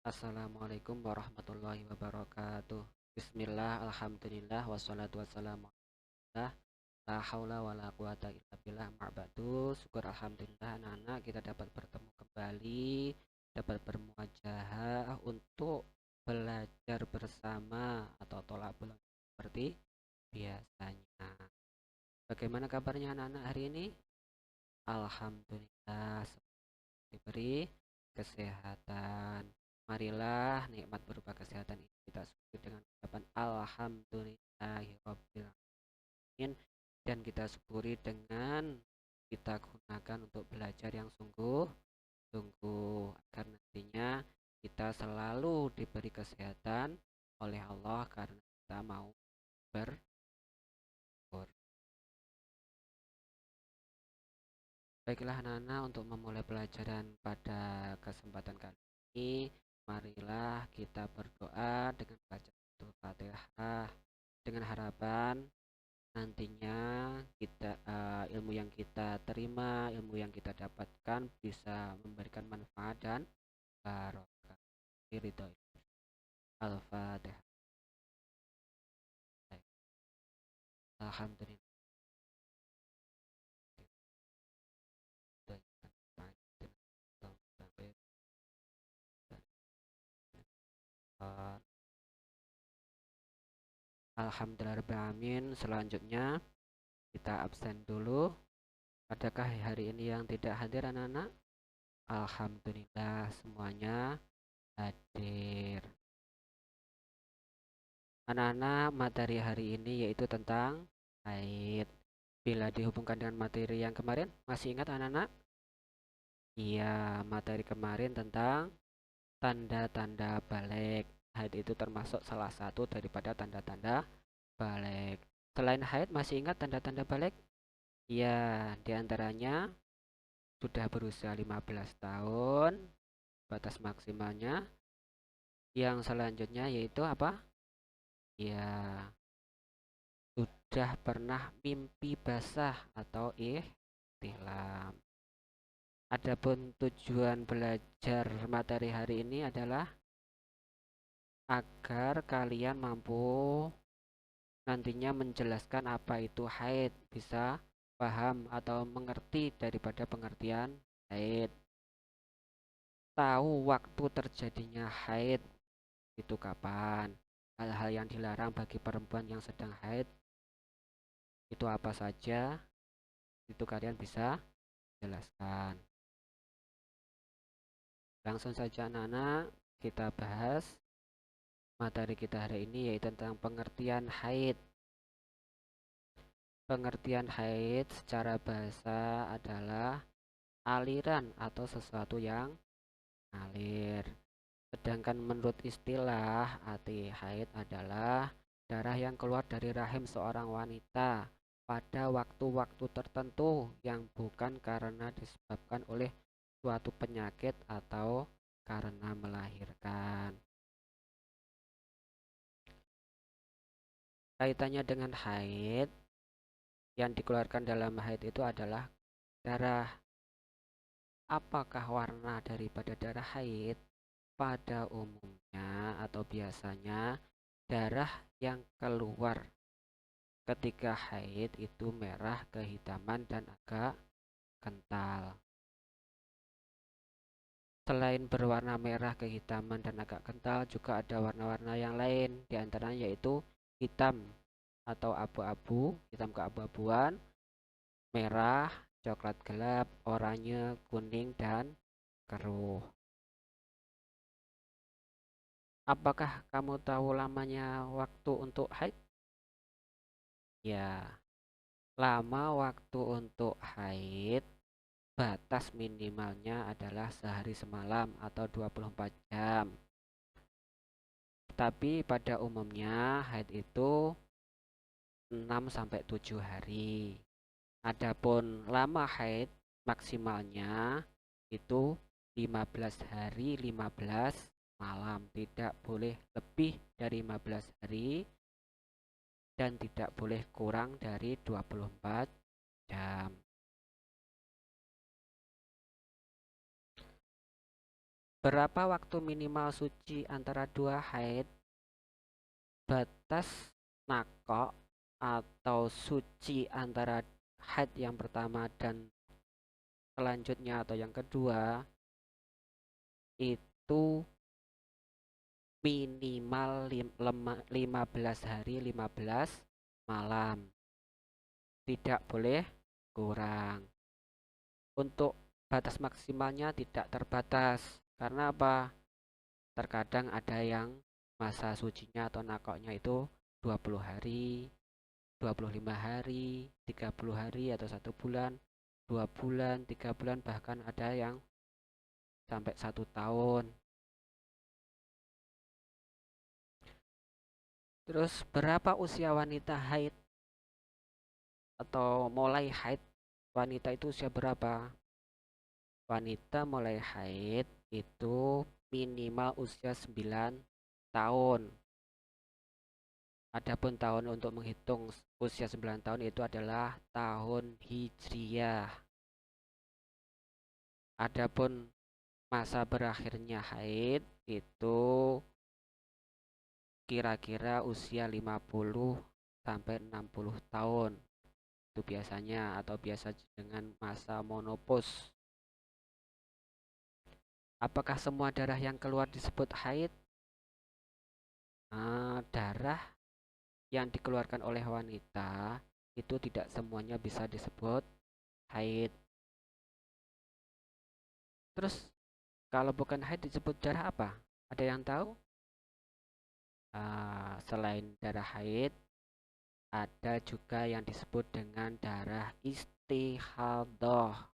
Assalamualaikum warahmatullahi wabarakatuh. Bismillah, alhamdulillah, wassalatu wassalamu ala la haula wa la quwata illa billah ma'badu. Syukur alhamdulillah anak-anak kita dapat bertemu kembali, dapat bermuajahah untuk belajar bersama atau tolak belajar seperti biasanya. Bagaimana kabarnya anak-anak hari ini? Alhamdulillah, diberi kesehatan. Marilah nikmat berupa kesehatan ini kita syukuri dengan ucapan alhamdulillahirabbil alamin, dan kita syukuri dengan kita gunakan untuk belajar yang sungguh-sungguh agar nantinya kita selalu diberi kesehatan oleh Allah karena kita mau bersyukur. Baiklah anak-anak, untuk memulai pelajaran pada kesempatan kali ini, marilah kita berdoa dengan baca suratul Fatihah dengan harapan nantinya ilmu yang kita terima, ilmu yang kita dapatkan bisa memberikan manfaat dan barokah. Ridho. Al-Fatihah. Alhamdulillah. Alhamdulillahirrahmanirrahim. Selanjutnya kita absen dulu. Adakah hari ini yang tidak hadir anak-anak? Alhamdulillah semuanya hadir. Anak-anak, materi hari ini yaitu tentang haid. Bila dihubungkan dengan materi yang kemarin, masih ingat anak-anak? Iya, materi kemarin tentang tanda-tanda balik. Haid itu termasuk salah satu daripada tanda-tanda balik. Selain haid, masih ingat tanda-tanda balik? Ya, diantaranya sudah berusia 15 tahun, batas maksimalnya. Yang selanjutnya yaitu apa? Ya, sudah pernah mimpi basah atau ihtilam. Adapun tujuan belajar materi hari ini adalah agar kalian mampu nantinya menjelaskan apa itu haid, bisa paham atau mengerti daripada pengertian haid. Tahu waktu terjadinya haid itu kapan, hal-hal yang dilarang bagi perempuan yang sedang haid itu apa saja, itu kalian bisa jelaskan. Langsung saja anak-anak, kita bahas materi kita hari ini yaitu tentang pengertian haid. Pengertian haid secara bahasa adalah aliran atau sesuatu yang ngalir. Sedangkan menurut istilah, arti haid adalah darah yang keluar dari rahim seorang wanita pada waktu-waktu tertentu yang bukan karena disebabkan oleh suatu penyakit atau karena melahirkan. Kaitannya dengan haid, yang dikeluarkan dalam haid itu adalah darah. Apakah warna daripada darah haid? Pada umumnya atau biasanya darah yang keluar ketika haid itu merah kehitaman dan agak kental. Selain berwarna merah kehitaman dan agak kental, juga ada warna-warna yang lain, diantaranya yaitu hitam atau abu-abu, hitam keabu-abuan, merah, coklat gelap, oranye, kuning, dan keruh. Apakah kamu tahu lamanya waktu untuk haid? Ya, lama waktu untuk haid batas minimalnya adalah sehari semalam atau 24 jam. Tapi pada umumnya haid itu 6 sampai 7 hari. Adapun lama haid maksimalnya itu 15 hari 15 malam, tidak boleh lebih dari 15 hari dan tidak boleh kurang dari 24 jam. Berapa waktu minimal suci antara dua haid? Batas nakok atau suci antara haid yang pertama dan selanjutnya atau yang kedua itu minimal 15 hari 15 malam. Tidak boleh kurang. Untuk batas maksimalnya tidak terbatas. Karena apa? Terkadang ada yang masa sucinya atau nakoknya itu 20 hari, 25 hari, 30 hari atau 1 bulan, 2 bulan, 3 bulan, bahkan ada yang sampai 1 tahun. Terus berapa usia wanita haid atau mulai haid? Wanita itu usia berapa? Wanita mulai haid itu minimal usia 9 tahun. Adapun tahun untuk menghitung usia 9 tahun itu adalah tahun Hijriyah. Adapun masa berakhirnya haid itu kira-kira usia 50 sampai 60 tahun. Itu biasanya atau biasa dengan masa monopause. Apakah semua darah yang keluar disebut haid? Darah yang dikeluarkan oleh wanita itu tidak semuanya bisa disebut haid. Terus kalau bukan haid disebut darah apa? Ada yang tahu? Selain darah haid, ada juga yang disebut dengan darah istihadah.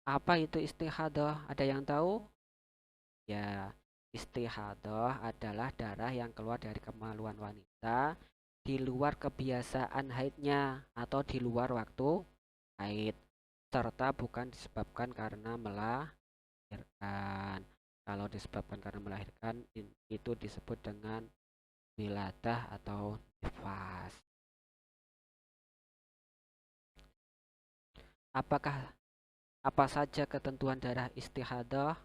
Apa itu istihadah? Ada yang tahu? Ya, istihadah adalah darah yang keluar dari kemaluan wanita di luar kebiasaan haidnya atau di luar waktu haid, serta bukan disebabkan karena melahirkan. Kalau disebabkan karena melahirkan, itu disebut dengan wiladah atau nifas. Apa saja ketentuan darah istihadah?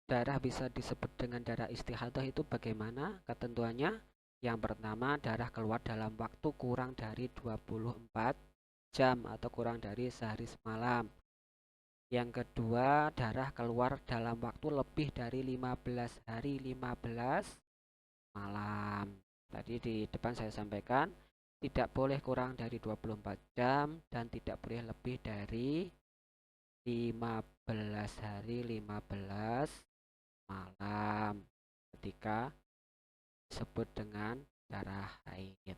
Darah bisa disebut dengan darah istihadah itu bagaimana ketentuannya? Yang pertama, darah keluar dalam waktu kurang dari 24 jam atau kurang dari sehari semalam. Yang kedua, darah keluar dalam waktu lebih dari 15 hari 15 malam. Tadi di depan saya sampaikan tidak boleh kurang dari 24 jam dan tidak boleh lebih dari 15 hari 15 malam ketika disebut dengan darah haid.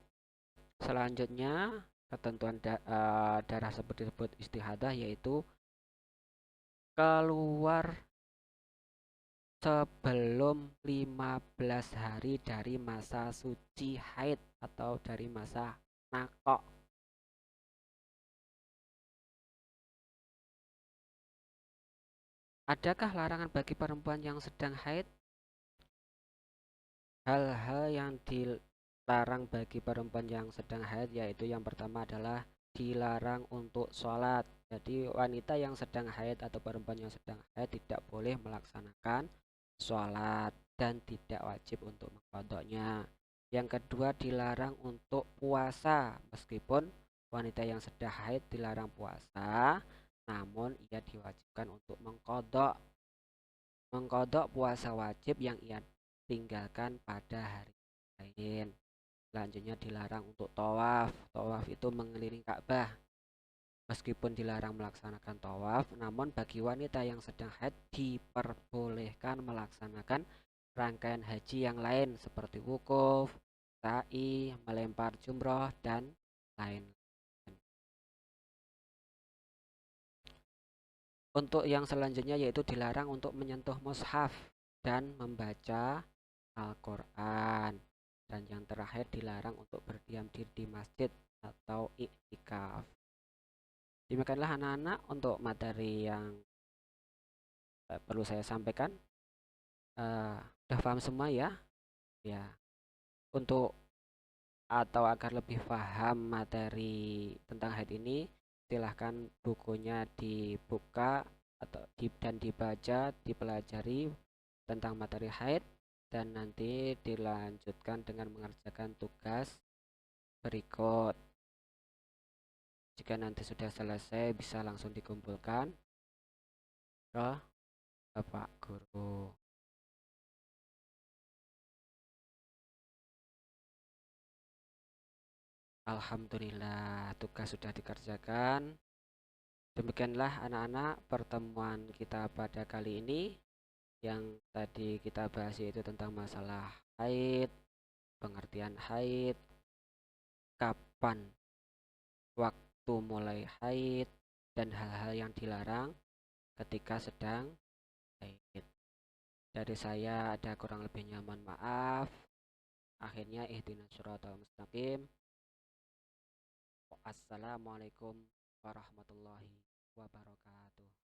Selanjutnya, ketentuan darah seperti disebut istihadah yaitu keluar sebelum 15 hari dari masa suci haid atau dari masa nakok. Adakah larangan bagi perempuan yang sedang haid? Hal-hal yang dilarang bagi perempuan yang sedang haid yaitu yang pertama adalah dilarang untuk sholat. Jadi wanita yang sedang haid atau perempuan yang sedang haid tidak boleh melaksanakan sholat dan tidak wajib untuk mengqadhanya. Yang kedua, dilarang untuk puasa. Meskipun wanita yang sedang haid dilarang puasa, namun ia diwajibkan untuk mengqadha. Mengqadha puasa wajib yang ia tinggalkan pada hari lain. Selanjutnya dilarang untuk tawaf. Tawaf itu mengelilingi Ka'bah. Meskipun dilarang melaksanakan tawaf, namun bagi wanita yang sedang haid diperbolehkan melaksanakan rangkaian haji yang lain seperti wukuf, sa'i, melempar jumroh, dan lain. Untuk yang selanjutnya yaitu dilarang untuk menyentuh mushaf dan membaca Al-Quran. Dan yang terakhir dilarang untuk berdiam diri di masjid atau iktikaf. Demikianlah anak-anak untuk materi yang perlu saya sampaikan. Udah paham semua ya? Ya. Untuk atau agar lebih paham materi tentang haid ini, silahkan bukunya dibuka dan dibaca, dipelajari tentang materi haid, dan nanti dilanjutkan dengan mengerjakan tugas berikut. Jika nanti sudah selesai, bisa langsung dikumpulkan ke Bapak Guru. Alhamdulillah, tugas sudah dikerjakan. Demikianlah anak-anak pertemuan kita pada kali ini. Yang tadi kita bahas yaitu tentang masalah haid, pengertian haid, kapan waktu mulai haid, dan hal-hal yang dilarang ketika sedang haid. Dari saya ada kurang lebihnya, mohon maaf. Akhirnya ihdinas siratal mustaqim. Assalamualaikum warahmatullahi wabarakatuh.